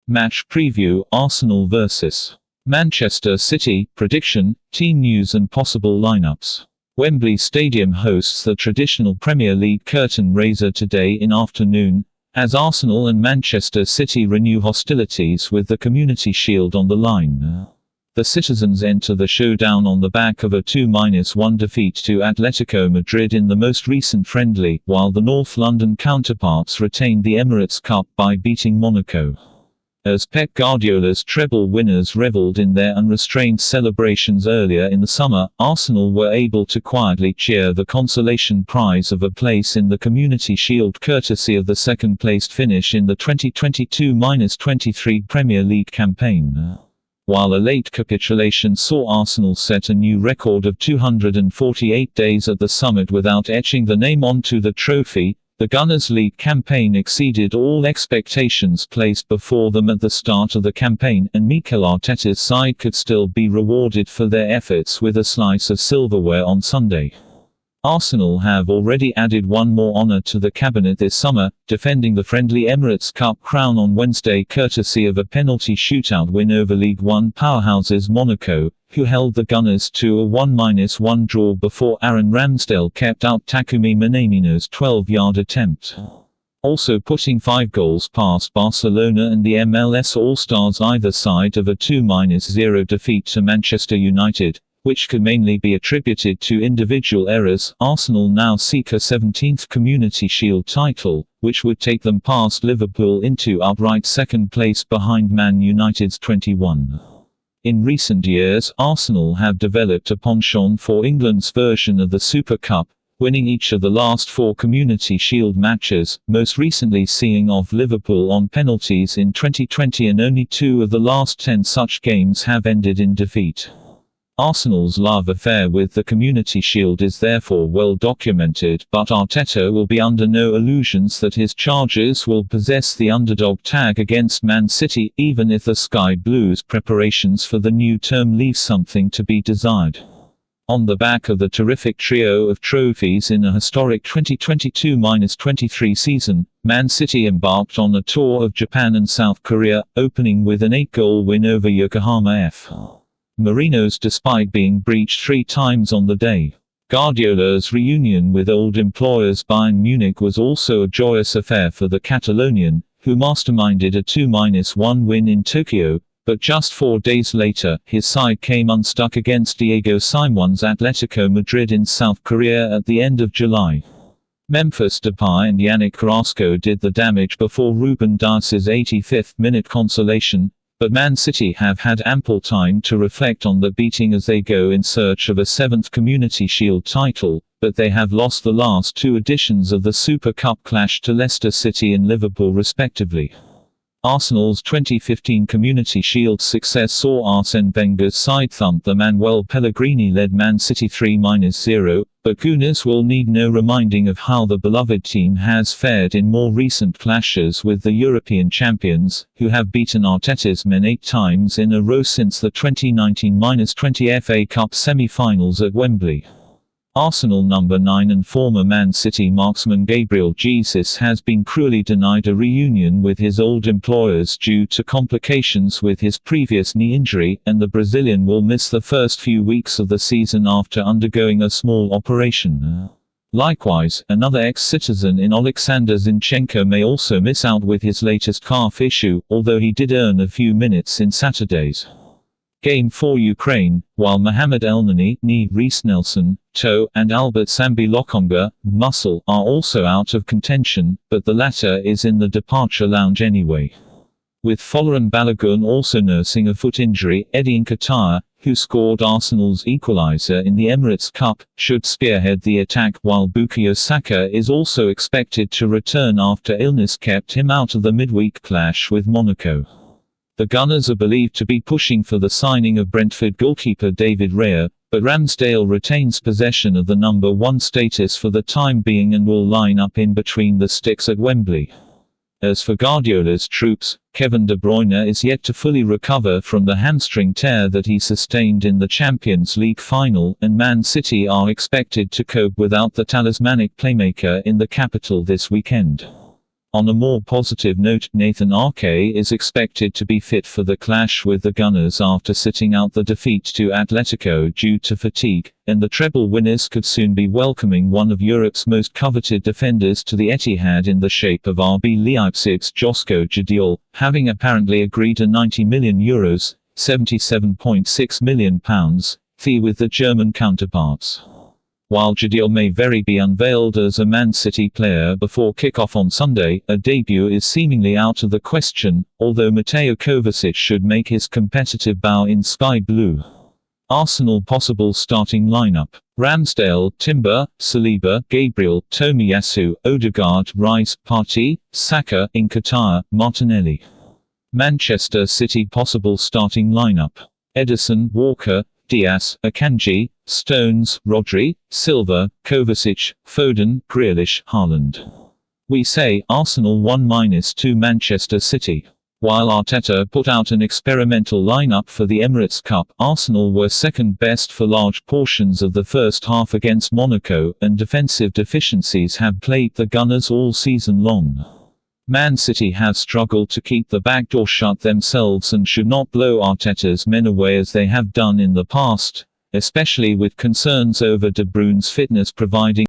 Match preview: Arsenal vs. Manchester City. Prediction, team news and possible lineups. Wembley Stadium hosts the traditional Premier League curtain raiser today in afternoon, as Arsenal and Manchester City renew hostilities with the Community Shield on the line. The citizens enter the showdown on the back of a 2-1 defeat to Atletico Madrid in the most recent friendly, while the North London counterparts retained the Emirates Cup by beating Monaco. As Pep Guardiola's treble winners revelled in their unrestrained celebrations earlier in the summer, Arsenal were able to quietly cheer the consolation prize of a place in the Community Shield courtesy of the second-placed finish in the 2022-23 Premier League campaign. While a late capitulation saw Arsenal set a new record of 248 days at the summit without etching the name onto the trophy, the Gunners' league campaign exceeded all expectations placed before them at the start of the campaign, and Mikel Arteta's side could still be rewarded for their efforts with a slice of silverware on Sunday. Arsenal have already added one more honour to the cabinet this summer, defending the friendly Emirates Cup crown on Wednesday courtesy of a penalty shootout win over League One powerhouses Monaco, who held the Gunners to a 1-1 draw before Aaron Ramsdale kept out Takumi Minamino's 12-yard attempt. Also putting 5 goals past Barcelona and the MLS All-Stars either side of a 2-0 defeat to Manchester United, which could mainly be attributed to individual errors. Arsenal now seek a 17th Community Shield title, which would take them past Liverpool into outright second place behind Man United's 21. In recent years, Arsenal have developed a penchant for England's version of the Super Cup, winning each of the last 4 Community Shield matches, most recently seeing off Liverpool on penalties in 2020, and only 2 of the last 10 such games have ended in defeat. Arsenal's love affair with the Community Shield is therefore well documented, but Arteta will be under no illusions that his Chargers will possess the underdog tag against Man City, even if the Sky Blues' preparations for the new term leave something to be desired. On the back of the terrific trio of trophies in a historic 2022-23 season, Man City embarked on a tour of Japan and South Korea, opening with an 8-goal win over Yokohama F. Marinos despite being breached 3 times on the day. Guardiola's reunion with old employers Bayern Munich was also a joyous affair for the Catalonian, who masterminded a 2-1 win in Tokyo, but just 4 days later, his side came unstuck against Diego Simeone's Atletico Madrid in South Korea at the end of July. Memphis Depay and Yannick Carrasco did the damage before Ruben Dias's 85th-minute consolation, but Man City have had ample time to reflect on the beating as they go in search of a 7th Community Shield title, but they have lost the last 2 editions of the Super Cup clash to Leicester City and Liverpool respectively. Arsenal's 2015 Community Shield success saw Arsene Wenger's side thump the Manuel Pellegrini-led Man City 3-0, but Gunners will need no reminding of how the beloved team has fared in more recent clashes with the European champions, who have beaten Arteta's men 8 times in a row since the 2019-20 FA Cup semi-finals at Wembley. Arsenal number 9 and former Man City marksman Gabriel Jesus has been cruelly denied a reunion with his old employers due to complications with his previous knee injury, and the Brazilian will miss the first few weeks of the season after undergoing a small operation. Likewise, another ex-citizen in Alexander Zinchenko may also miss out with his latest calf issue, although he did earn a few minutes in Saturday's game for Ukraine, while Mohamed Elneny, knee, Reiss Nelson, toe, and Albert Sambi Lokonga, muscle, are also out of contention, but the latter is in the departure lounge anyway. With Folarin Balogun also nursing a foot injury, Eddie Nketiah, who scored Arsenal's equaliser in the Emirates Cup, should spearhead the attack, while Bukayo Saka is also expected to return after illness kept him out of the midweek clash with Monaco. The Gunners are believed to be pushing for the signing of Brentford goalkeeper David Raya, but Ramsdale retains possession of the number 1 status for the time being and will line up in between the sticks at Wembley. As for Guardiola's troops, Kevin De Bruyne is yet to fully recover from the hamstring tear that he sustained in the Champions League final, and Man City are expected to cope without the talismanic playmaker in the capital this weekend. On a more positive note, Nathan Ake is expected to be fit for the clash with the Gunners after sitting out the defeat to Atletico due to fatigue, and the treble winners could soon be welcoming one of Europe's most coveted defenders to the Etihad in the shape of RB Leipzig's Josko Gvardiol, having apparently agreed a €90 million, £77.6 million, fee with the German counterparts. While Gvardiol may very be unveiled as a Man City player before kick-off on Sunday, a debut is seemingly out of the question, although Mateo Kovacic should make his competitive bow in sky blue. Arsenal possible starting lineup: Ramsdale, Timber, Saliba, Gabriel, Tomiyasu, Odegaard, Rice, Partey, Saka, Nketiah, Martinelli. Manchester City possible starting lineup: Ederson, Walker, Diaz, Akanji, Stones, Rodri, Silva, Kovacic, Foden, Grealish, Haaland. We say Arsenal 1-2 Manchester City. While Arteta put out an experimental lineup for the Emirates Cup, Arsenal were second best for large portions of the first half against Monaco, and defensive deficiencies have plagued the Gunners all season long. Man City have struggled to keep the back door shut themselves and should not blow Arteta's men away as they have done in the past, especially with concerns over De Bruyne's fitness providing